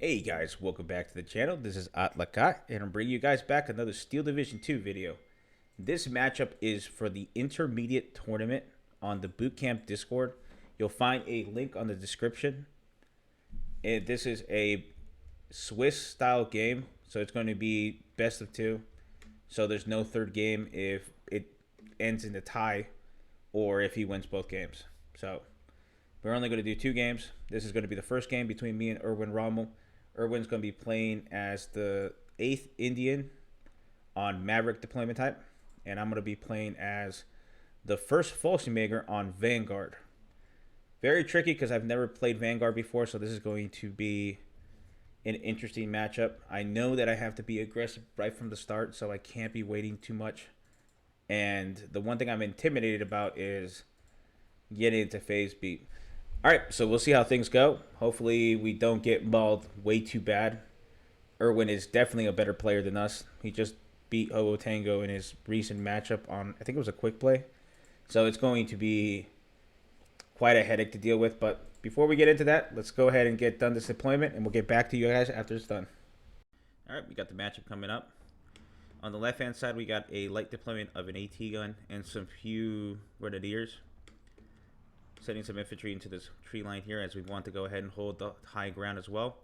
Hey guys, welcome back to the channel. This is Atlacatl, and I'm bringing you guys back another Steel Division 2 video. This matchup is for the intermediate tournament on the Bootcamp Discord. You'll find a link on the description. And this is a Swiss style game, so it's going to be best of two. So there's no third game if it ends in a tie or if he wins both games. So we're only going to do two games. This is going to be the first game between me and Rommel. Irwin's going to be playing as the 8th Indian on Maverick deployment type. And I'm going to be playing as the first Maker on Vanguard. Very tricky because I've never played Vanguard before, so this is going to be an interesting matchup. I know that I have to be aggressive right from the start, so I can't be waiting too much. And the one thing I'm intimidated about is getting into phase beat. All right, so we'll see how things go. Hopefully we don't get mauled way too bad. Irwin is definitely a better player than us. He just beat Hobo Tango in his recent matchup on, I think it was a quick play. So it's going to be quite a headache to deal with. But before we get into that, let's go ahead and get done this deployment, and we'll get back to you guys after it's done. All right, we got the matchup coming up. On the left-hand side, we got a light deployment of an AT gun and some few Grenadiers. Setting some infantry into this tree line here as we want to go ahead and hold the high ground as well.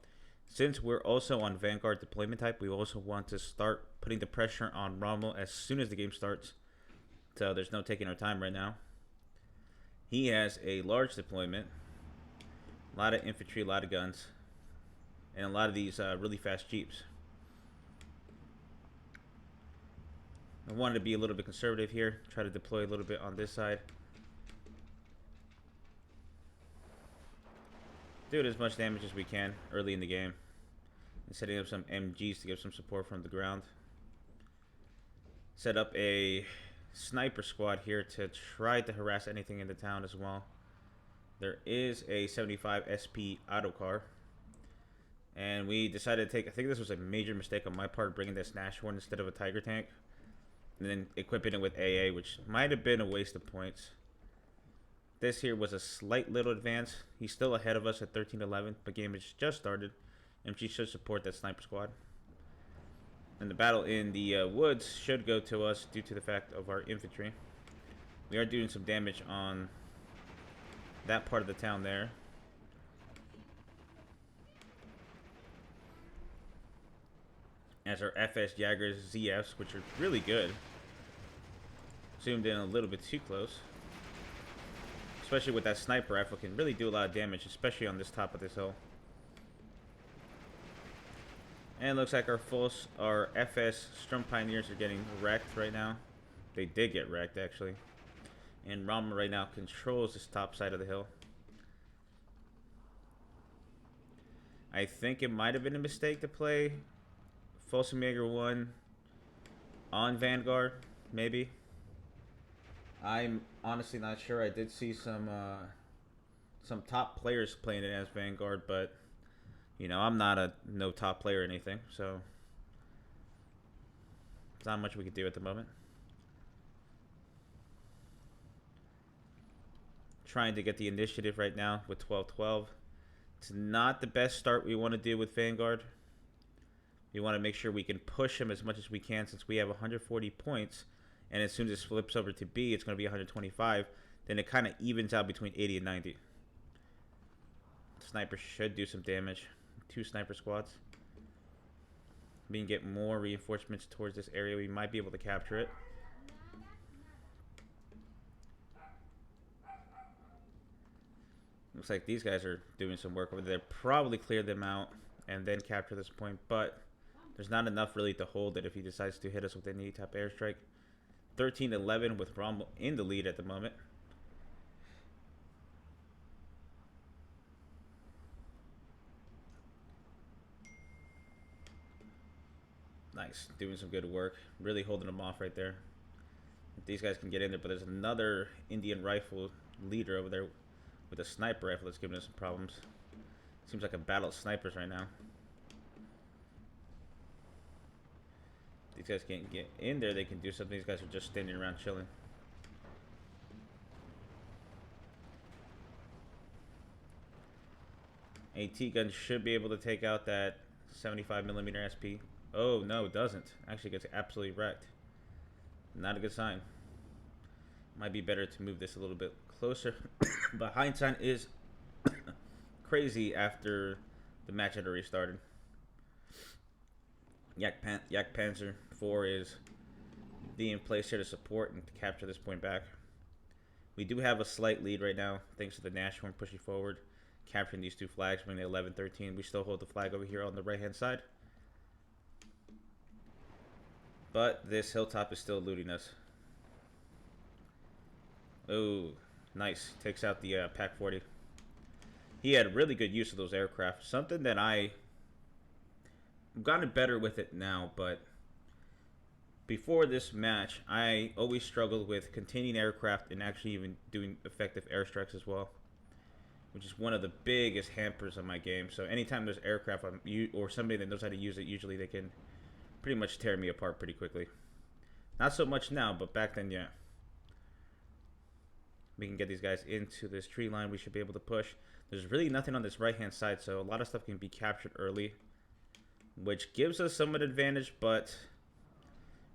Since we're also on Vanguard deployment type, we also want to start putting the pressure on Rommel as soon as the game starts. So there's no taking our time right now. He has a large deployment, a lot of infantry, a lot of guns, and a lot of these really fast jeeps. I wanted to be a little bit conservative here, try to deploy a little bit on this side. Do as much damage as we can early in the game, and setting up some MGs to give some support from the ground. Set up a sniper squad here to try to harass anything in the town as well. There is a 75 SP auto car, and we decided to take, I think this was a major mistake on my part, bringing this Nashorn instead of a Tiger tank, and then equipping it with AA, which might have been a waste of points. This here was a slight little advance. He's still ahead of us at 13-11, but game has just started, and she should support that sniper squad. And the battle in the woods should go to us due to the fact of our infantry. We are doing some damage on that part of the town there. As our FS Jaggers ZFs, which are really good. Zoomed in a little bit too close. Especially with that sniper rifle, can really do a lot of damage, especially on this top of this hill. And it looks like our FS Strum Pioneers are getting wrecked right now. They did get wrecked, actually. And Rommel right now controls this top side of the hill. I think it might have been a mistake to play Folsenmager 1 on Vanguard, maybe. I'm honestly not sure. I did see some top players playing it as Vanguard, but you know, I'm not a no top player or anything, so there's not much we could do at the moment. Trying to get the initiative right now with 12-12. It's not the best start we want to do with Vanguard. We want to make sure we can push him as much as we can since we have 140 points. And as soon as this flips over to B, it's going to be 125. Then it kind of evens out between 80 and 90. Sniper should do some damage. 2 sniper squads. We can get more reinforcements towards this area. We might be able to capture it. Looks like these guys are doing some work over there. Probably clear them out and then capture this point. But there's not enough really to hold it if he decides to hit us with any type of airstrike. 13-11 with Rommel in the lead at the moment. Nice, doing some good work. Really holding them off right there. If these guys can get in there, but there's another Indian rifle leader over there with a sniper rifle that's giving us some problems. Seems like a battle of snipers right now. These guys can't get in there, they can do something. These guys are just standing around chilling. AT gun should be able to take out that 75mm SP. Oh, no, it doesn't. Actually gets absolutely wrecked. Not a good sign. Might be better to move this a little bit closer. But hindsight is crazy after the match had already started. Yak Panzer 4 is being placed here to support and to capture this point back. We do have a slight lead right now, thanks to the Nashorn pushing forward, capturing these two flags, bringing the 11-13. We still hold the flag over here on the right-hand side. But this hilltop is still eluding us. Oh, nice. Takes out the Pac 40. He had really good use of those aircraft. Something that I've gotten better with it now, but before this match, I always struggled with containing aircraft and actually even doing effective airstrikes as well, which is one of the biggest hampers of my game. So anytime there's aircraft or somebody that knows how to use it, usually they can pretty much tear me apart pretty quickly. Not so much now, but back then, yeah. We can get these guys into this tree line. We should be able to push. There's really nothing on this right-hand side, so a lot of stuff can be captured early, which gives us somewhat advantage, but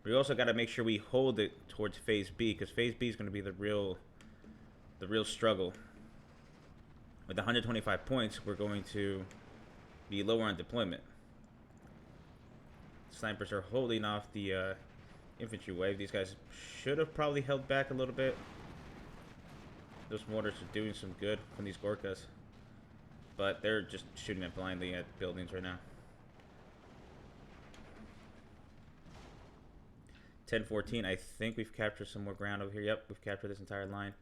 we also got to make sure we hold it towards Phase B, because Phase B is going to be the real struggle. With 125 points, we're going to be lower on deployment. Snipers are holding off the infantry wave. These guys should have probably held back a little bit. Those mortars are doing some good from these Gorkas, but they're just shooting it blindly at buildings right now. 10-14, I think we've captured some more ground over here. Yep, we've captured this entire line.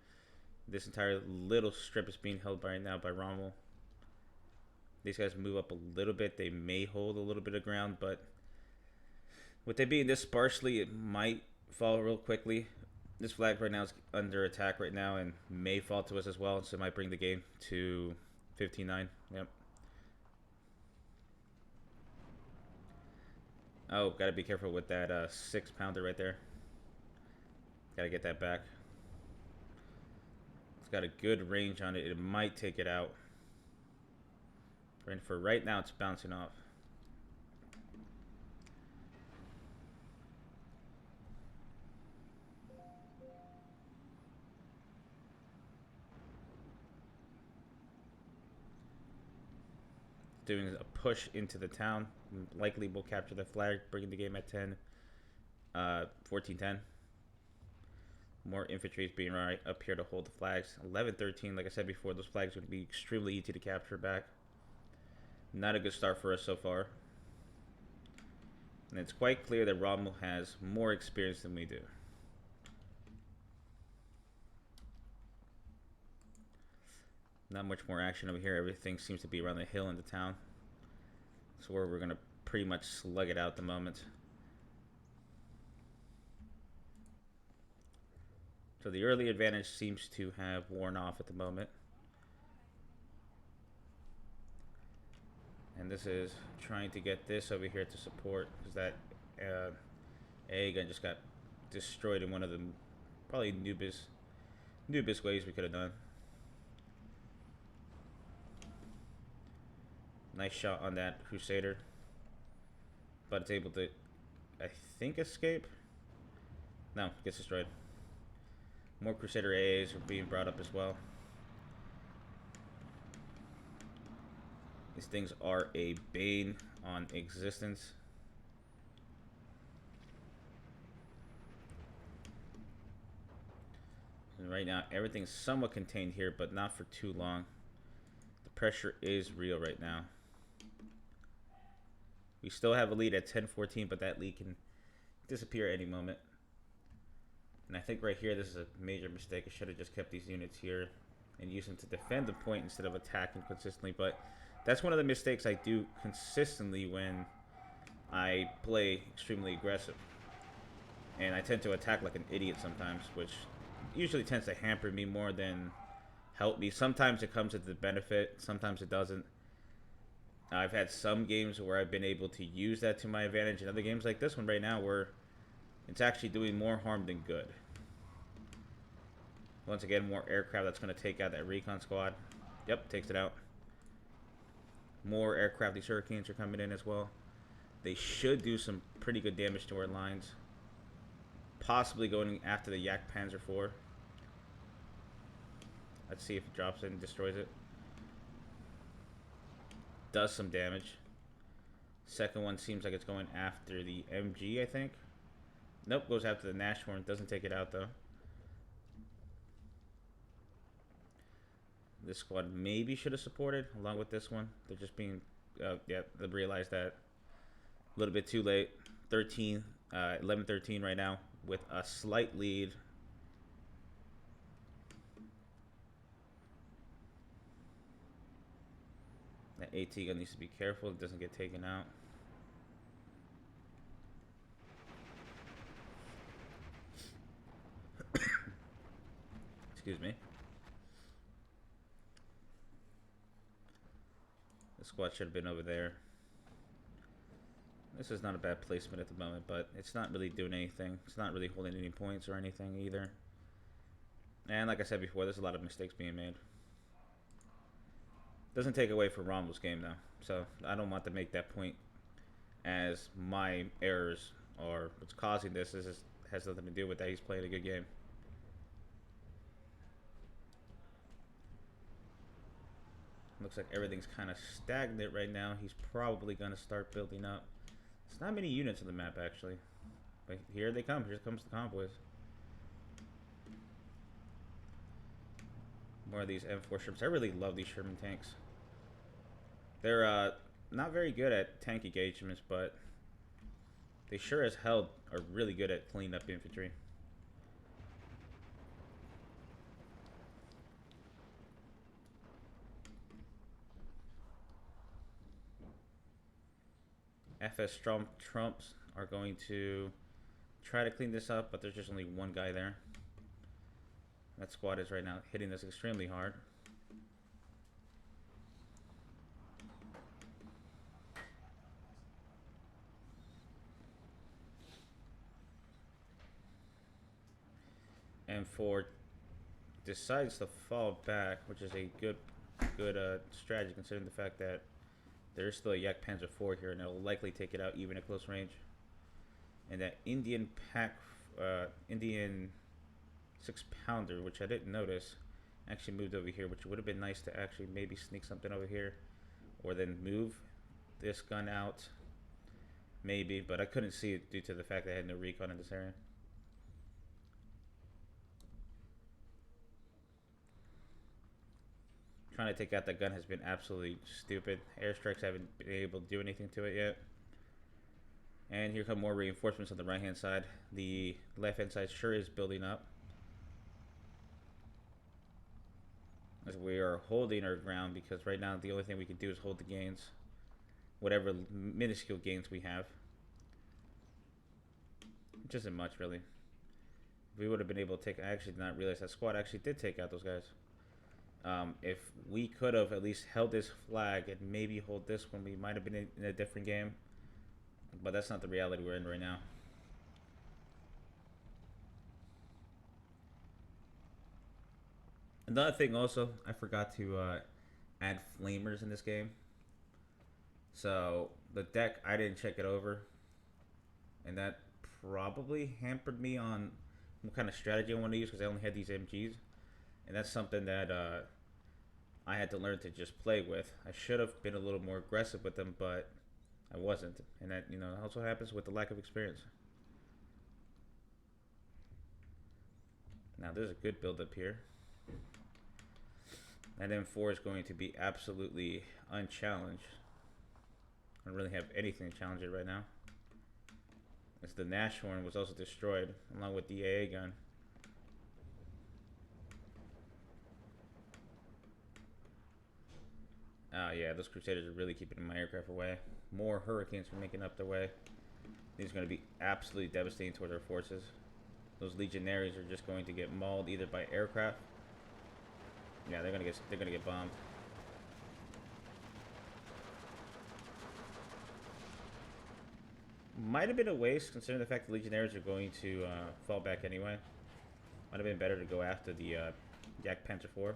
This entire little strip is being held right now by Rommel. These guys move up a little bit. They may hold a little bit of ground, but with they being this sparsely, it might fall real quickly. This flag right now is under attack right now and may fall to us as well, so it might bring the game to 15-9. Yep. Oh, gotta be careful with that 6-pounder right there. Gotta get that back. It's got a good range on it. It might take it out. And for right now, it's bouncing off. Doing a push into the town. Likely we'll capture the flag, bringing the game at 14-10. More infantry is being right up here to hold the flags. 11-13, like I said before, those flags would be extremely easy to capture back. Not a good start for us so far. And it's quite clear that Rommel has more experience than we do. Not much more action over here. Everything seems to be around the hill in the town. So where we're going to pretty much slug it out at the moment. So the early advantage seems to have worn off at the moment. And this is trying to get this over here to support, because that A gun just got destroyed in one of the probably newbest ways we could have done. Nice shot on that Crusader, but it's able to, I think, escape. No, gets destroyed. More Crusader AAs are being brought up as well. These things are a bane on existence. And right now, everything's somewhat contained here, but not for too long. The pressure is real right now. We still have a lead at 10-14, but that lead can disappear at any moment. And I think right here, this is a major mistake. I should have just kept these units here and used them to defend the point instead of attacking consistently. But that's one of the mistakes I do consistently when I play extremely aggressive. And I tend to attack like an idiot sometimes, which usually tends to hamper me more than help me. Sometimes it comes at the benefit, sometimes it doesn't. I've had some games where I've been able to use that to my advantage, and other games like this one right now where it's actually doing more harm than good. Once again, more aircraft that's going to take out that recon squad. Yep, takes it out. More aircraft, these Hurricanes are coming in as well. They should do some pretty good damage to our lines. Possibly going after the Yak Panzer IV. Let's see if it drops it and destroys it. Does some damage. Second one seems like it's going after the MG, I think. Nope, goes after the Nashorn. Doesn't take it out, though. This squad maybe should have supported along with this one. They're just being... yeah, they realized that. A little bit too late. 11-13 right now with a slight lead. That AT gun needs to be careful. It doesn't get taken out. Excuse me. The squad should have been over there. This is not a bad placement at the moment, but it's not really doing anything. It's not really holding any points or anything either. And like I said before, there's a lot of mistakes being made. Doesn't take away from Rommel's game, though. So I don't want to make that point as my errors or what's causing this. This has nothing to do with that. He's playing a good game. Looks like everything's kind of stagnant right now. He's probably going to start building up. It's not many units on the map, actually. But here they come. Here comes the convoys. More of these M4 Shermans. I really love these Sherman tanks. They're not very good at tank engagements, but they sure as hell are really good at cleaning up infantry. FS Trumps are going to try to clean this up, but there's just only one guy there. That squad is right now hitting this extremely hard. M4 decides to fall back, which is a good strategy considering the fact that there's still a Yak Panzer IV here, and it'll likely take it out even at close range. And that Indian 6-pounder, which I didn't notice, actually moved over here, which would have been nice to actually maybe sneak something over here, or then move this gun out, maybe. But I couldn't see it due to the fact that I had no recon in this area. Trying to take out that gun has been absolutely stupid. Airstrikes haven't been able to do anything to it yet. And here come more reinforcements on the right hand side. The left hand side sure is building up, as we are holding our ground, because right now the only thing we can do is hold the gains, whatever minuscule gains we have, which isn't much really. We would have been able to take... I actually did not realize that squad actually did take out those guys. If we could have at least held this flag and maybe hold this one, we might have been in a different game. But that's not the reality we're in right now. Another thing also, I forgot to add flamers in this game. So the deck, I didn't check it over, and that probably hampered me on what kind of strategy I want to use, because I only had these MGs. And that's something that I had to learn to just play with. I should have been a little more aggressive with them, but I wasn't. And that, you know, also happens with the lack of experience. Now there's a good build up here. That M4 is going to be absolutely unchallenged. I don't really have anything to challenge it right now, as the Nashorn was also destroyed along with the AA gun. Yeah, those Crusaders are really keeping my aircraft away. More Hurricanes are making up their way. These are going to be absolutely devastating towards our forces. Those Legionaries are just going to get mauled either by aircraft. Yeah, they're gonna get bombed. Might have been a waste considering the fact the Legionaries are going to fall back anyway. Might have been better to go after the Yak Panzer IV.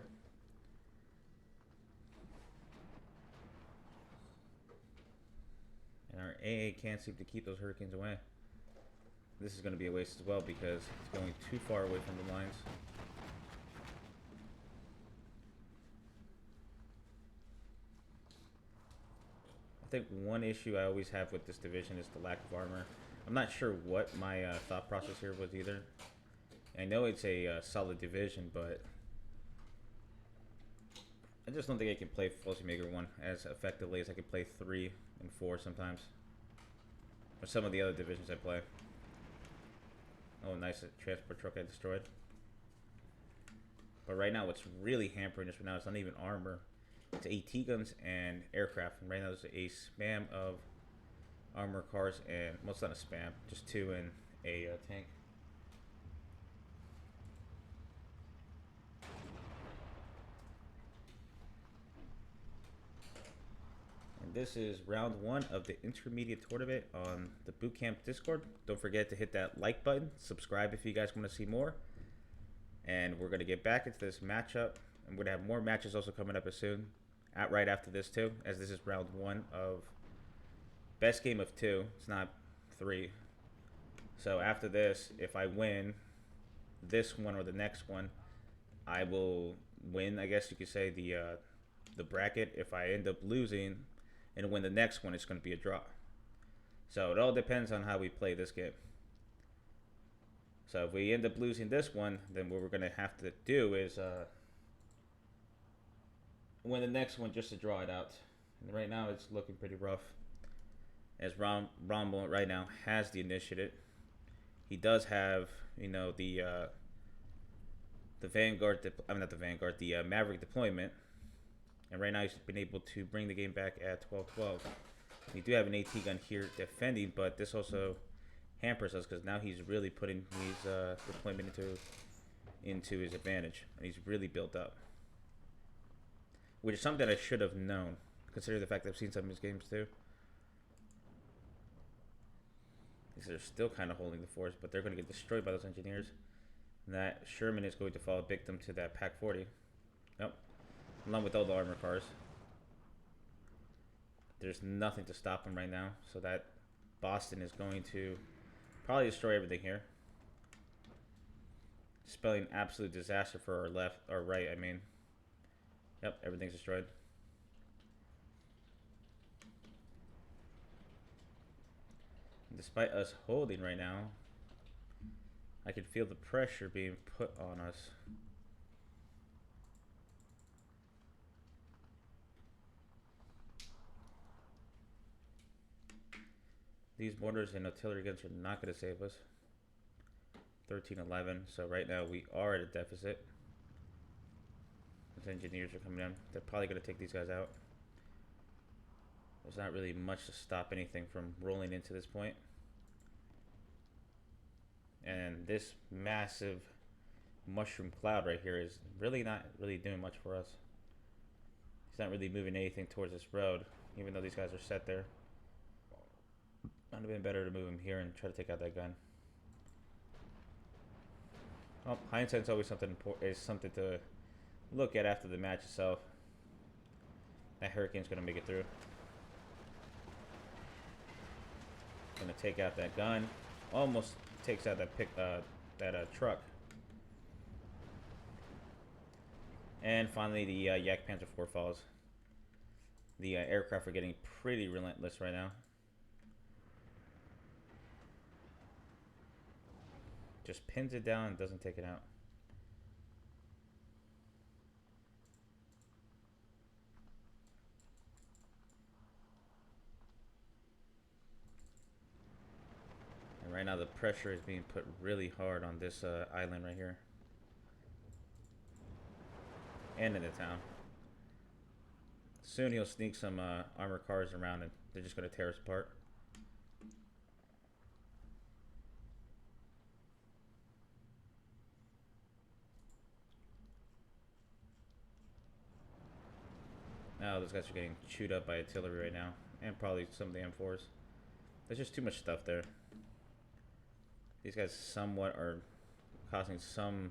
And our AA can't seem to keep those Hurricanes away. This is going to be a waste as well because it's going too far away from the lines. I think one issue I always have with this division is the lack of armor. I'm not sure what my thought process here was either. I know it's a solid division, but I just don't think I can play Maker 1 as effectively as I can play 3 and 4 sometimes. Or some of the other divisions I play. Oh, nice transport truck I destroyed. But right now, what's really hampering us right now is not even armor. It's AT guns and aircraft. And right now, there's a spam of armor cars and, well, it's not a spam, just 2 and a tank. And this is round 1 of the intermediate tournament on the Bootcamp Discord. Don't forget to hit that like button, subscribe if you guys want to see more. And we're going to get back into this matchup. I'm going to have more matches also coming up as soon, right after this too, as this is round 1 of best game of 2. It's not 3. So after this, if I win this one or the next one, I will win, I guess you could say, the bracket. If I end up losing and win the next one, it's going to be a draw. So it all depends on how we play this game. So if we end up losing this one, then what we're going to have to do is win the next one just to draw it out. And right now it's looking pretty rough, as Rommel right now has the initiative. He does have, you know, the Vanguard, not the Vanguard, the Maverick deployment. And right now he's been able to bring the game back at 12-12. We do have an AT gun here defending, but this also hampers us because now he's really putting his deployment into his advantage, and he's really built up, which is something I should have known, considering the fact that I've seen some of his games too. These are still kind of holding the force, but they're going to get destroyed by those engineers. And that Sherman is going to fall victim to that Pac 40. Nope. Along with all the armor cars. There's nothing to stop him right now, so that Boston is going to probably destroy everything here. Spelling absolute disaster for our left, or right, I mean. Yep, everything's destroyed. And despite us holding right now, I can feel the pressure being put on us. These mortars and artillery guns are not going to save us. 13-11, so right now we are at a deficit. Those engineers are coming in. They're probably going to take these guys out. There's not really much to stop anything from rolling into this point. And this massive mushroom cloud right here is really not really doing much for us. He's not really moving anything towards this road, even though these guys are set there. Might have been better to move him here and try to take out that gun. Well, hindsight's always something to look at after the match itself. That Hurricane's gonna make it through. Gonna take out that gun. Almost takes out that truck. And finally, the Yak Panzer IV falls. The aircraft are getting pretty relentless right now. Just pins it down and doesn't take it out. And right now the pressure is being put really hard on this island right here. And in the town. Soon he'll sneak some armored cars around and they're just going to tear us apart. Now those guys are getting chewed up by artillery right now. And probably some of the M4s. There's just too much stuff there. These guys somewhat are causing some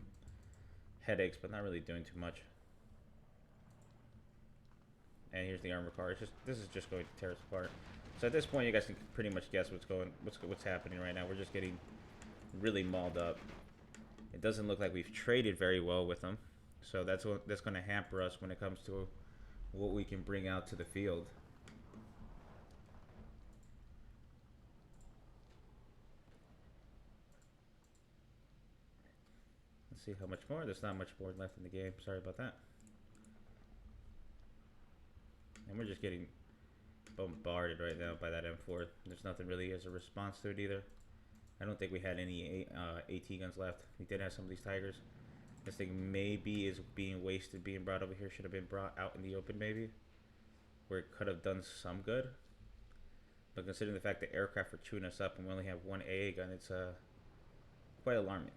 headaches, but not really doing too much. And here's the armor car. This is just going to tear us apart. So at this point, you guys can pretty much guess what's happening right now. We're just getting really mauled up. It doesn't look like we've traded very well with them, so that's going to hamper us when it comes to what we can bring out to the field. Let's see how much more. There's not much more left in the game. Sorry about that. And we're just getting bombarded right now by that M4. There's nothing really as a response to it either. I don't think we had any AT guns left. We did have some of these Tigers. This thing maybe is being wasted, being brought over here. Should have been brought out in the open maybe, where it could have done some good. But considering the fact that aircraft are chewing us up and we only have one AA gun, it's quite alarming.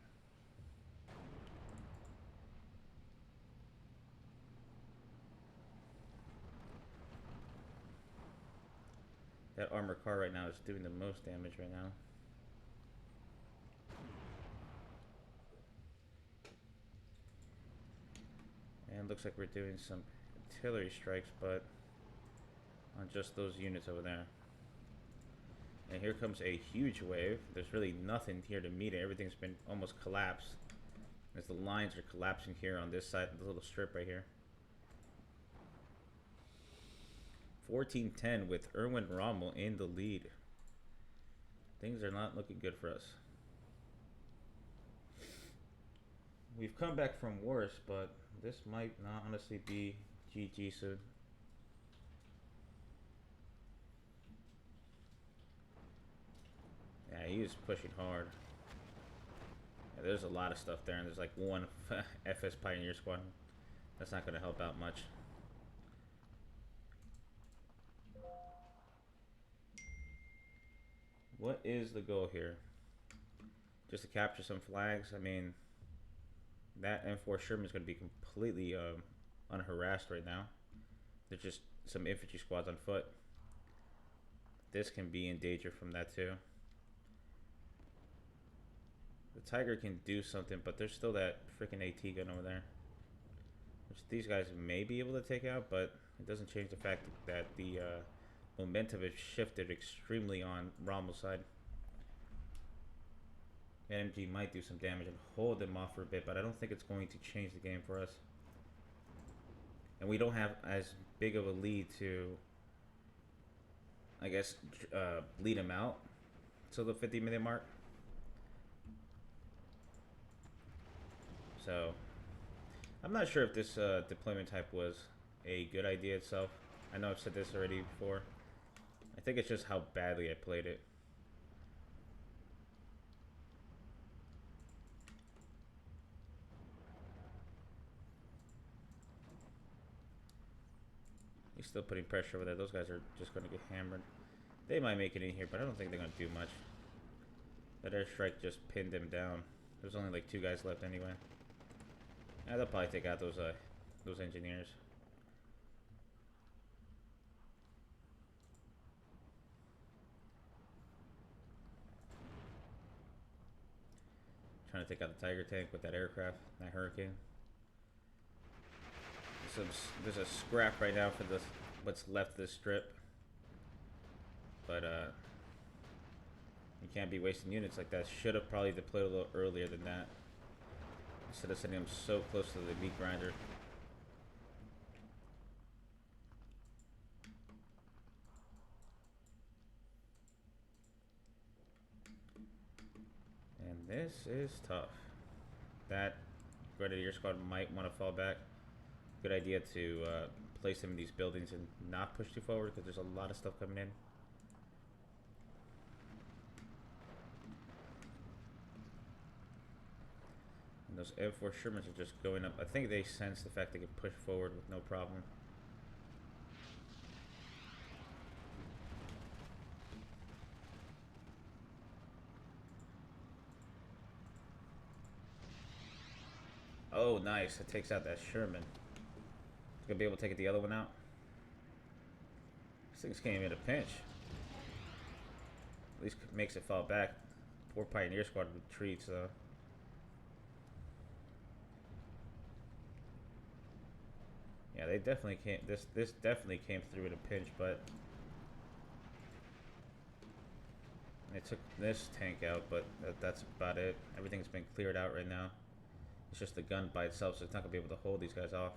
That armored car right now is doing the most damage right now. And looks like we're doing some artillery strikes, but on just those units over there. And here comes a huge wave. There's really nothing here to meet it. Everything's been almost collapsed, as the lines are collapsing here on this side, the little strip right here. 14-10 with Erwin Rommel in the lead. Things are not looking good for us. We've come back from worse, but this might not honestly be GG soon. Yeah, he is pushing hard. Yeah, there's a lot of stuff there, and there's like one FS Pioneer Squad. That's not going to help out much. What is the goal here? Just to capture some flags? I mean, that M4 Sherman is going to be completely unharassed right now. There's just some infantry squads on foot. This can be in danger from that too. The Tiger can do something, but there's still that freaking AT gun over there, which these guys may be able to take out, but it doesn't change the fact that the momentum has shifted extremely on Rommel's side. NMG might do some damage and hold them off for a bit, but I don't think it's going to change the game for us. And we don't have as big of a lead to, I guess, lead them out to the 50-minute mark. So, I'm not sure if this deployment type was a good idea itself. I know I've said this already before. I think it's just how badly I played it. He's still putting pressure over there. Those guys are just going to get hammered. They might make it in here, but I don't think they're going to do much. That airstrike just pinned them down. There's only like 2 guys left anyway. Yeah, they'll probably take out those engineers. Trying to take out the Tiger tank with that aircraft, that Hurricane. There's a scrap right now for what's left of this strip, but you can't be wasting units like that. Should have probably deployed a little earlier than that, instead of sending them so close to the meat grinder. And this is tough. That Grenadier squad might want to fall back. Good idea to place them in these buildings and not push too forward, because there's a lot of stuff coming in. And those M4 Shermans are just going up. I think they sense the fact they can push forward with no problem. Oh, nice. It takes out that Sherman. Gonna be able to take the other one out. This thing's came in a pinch. At least makes it fall back. Poor Pioneer Squad retreats though. Yeah, they definitely came. This definitely came through in a pinch, but They took this tank out, but that's about it. Everything's been cleared out right now. It's just the gun by itself, so it's not going to be able to hold these guys off.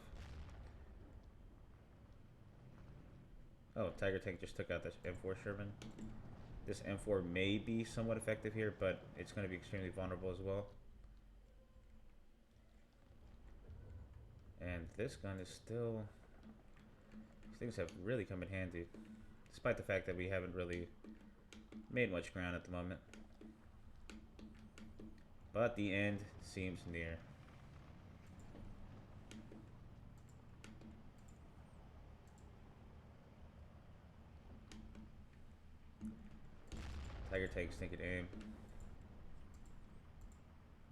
Oh, Tiger Tank just took out this M4 Sherman. This M4 may be somewhat effective here, but it's going to be extremely vulnerable as well. And this gun is still... These things have really come in handy, despite the fact that we haven't really made much ground at the moment. But the end seems near. Tiger Tank's taking aim.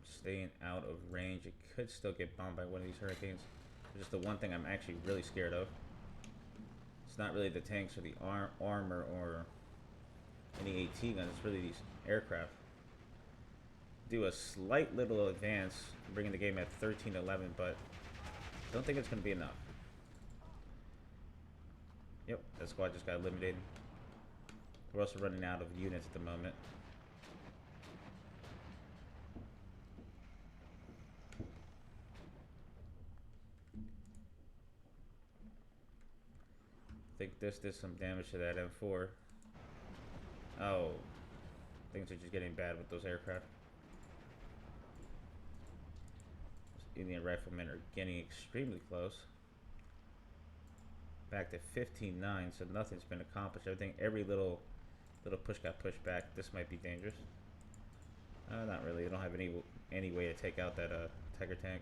Staying out of range. It could still get bombed by one of these hurricanes. Just the one thing I'm actually really scared of. It's not really the tanks or the armor or any AT guns. It's really these aircraft. Do a slight little advance, bringing the game at 13-11, but don't think it's going to be enough. Yep, that squad just got eliminated. We're also running out of units at the moment. I think this did some damage to that M4. Oh, things are just getting bad with those aircraft. Those Indian riflemen are getting extremely close. Back to 15-9, so nothing's been accomplished. Every little push got pushed back. This might be dangerous. Not really. They don't have any way to take out that Tiger Tank.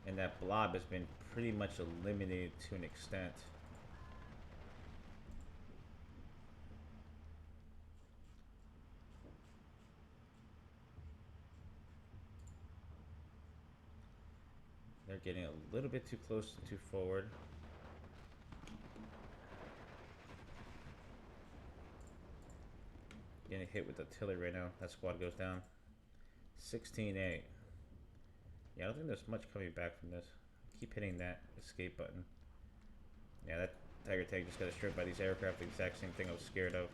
And that blob has been pretty much eliminated to an extent. They're getting a little bit too close and too forward. Getting hit with artillery right now. That squad goes down. 16-8. Yeah, I don't think there's much coming back from this. Keep hitting that escape button. Yeah, that Tiger Tank just got stripped by these aircraft. The exact same thing I was scared of.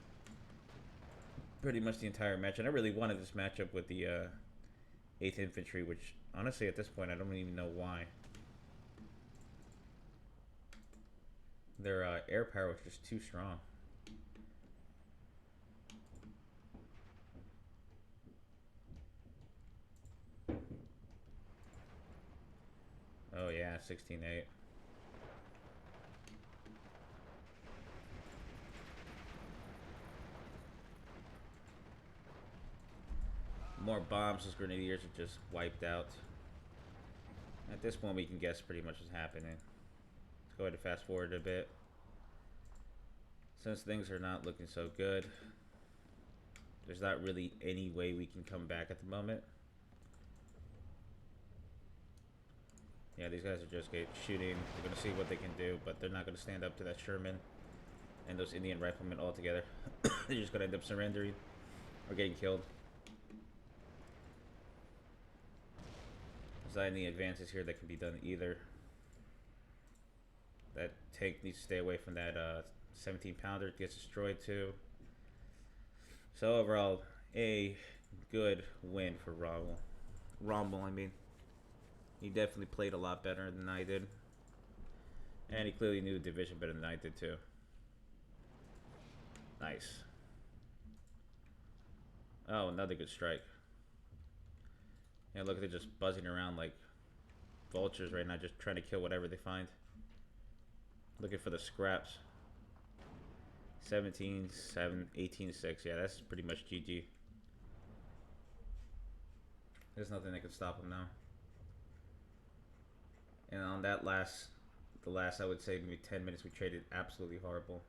Pretty much the entire match. And I really wanted this matchup with the 8th Infantry, which honestly at this point I don't even know why. Their air power was just too strong. Oh yeah, 16-8. More bombs. Those grenadiers are just wiped out. At this point we can guess pretty much what's happening. Let's go ahead and fast forward a bit. Since things are not looking so good, there's not really any way we can come back at the moment. Yeah, these guys are just shooting. We're going to see what they can do, but they're not going to stand up to that Sherman and those Indian riflemen altogether. They're just going to end up surrendering or getting killed. There's not any advances here that can be done either. That tank needs to stay away from that 17-pounder. It gets destroyed too. So overall, a good win for Rommel. Rommel, I mean. He definitely played a lot better than I did. And he clearly knew the division better than I did too. Nice. Oh, another good strike. Yeah, look, they're just buzzing around like vultures right now, just trying to kill whatever they find. Looking for the scraps. 17-7, 18-6. Yeah, that's pretty much GG. There's nothing that can stop him now. And on that the last I would say maybe 10 minutes, we traded absolutely horrible.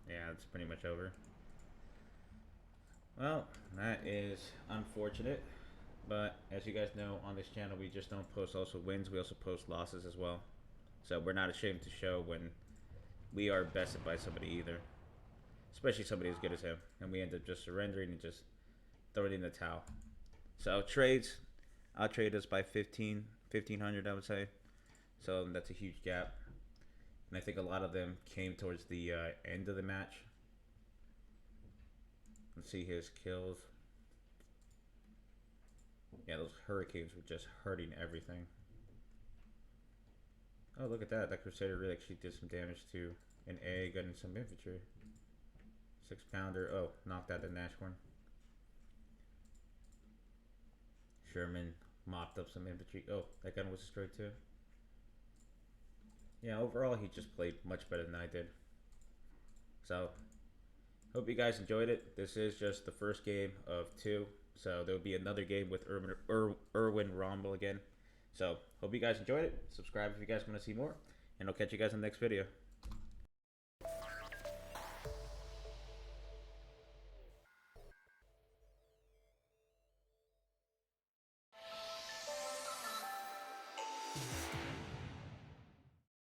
Yeah, it's pretty much over. Well, that is unfortunate. But as you guys know, on this channel, we just don't post also wins. We also post losses as well. So we're not ashamed to show when we are bested by somebody either. Especially somebody as good as him. And we end up just surrendering and just throwing in the towel. So trades, Outtrade us by 1,500, I would say. So that's a huge gap. And I think a lot of them came towards the end of the match. Let's see his kills. Yeah, those hurricanes were just hurting everything. Oh, look at that. That Crusader really actually did some damage to an egg and some infantry. 6-pounder. Oh, knocked out the Nashorn. Sherman mopped up some infantry. Oh, that gun was destroyed too. Yeah, overall he just played much better than I did. So, hope you guys enjoyed it. This is just the first game of 2. So there'll be another game with Erwin Rommel again. So, hope you guys enjoyed it. Subscribe if you guys want to see more. And I'll catch you guys in the next video.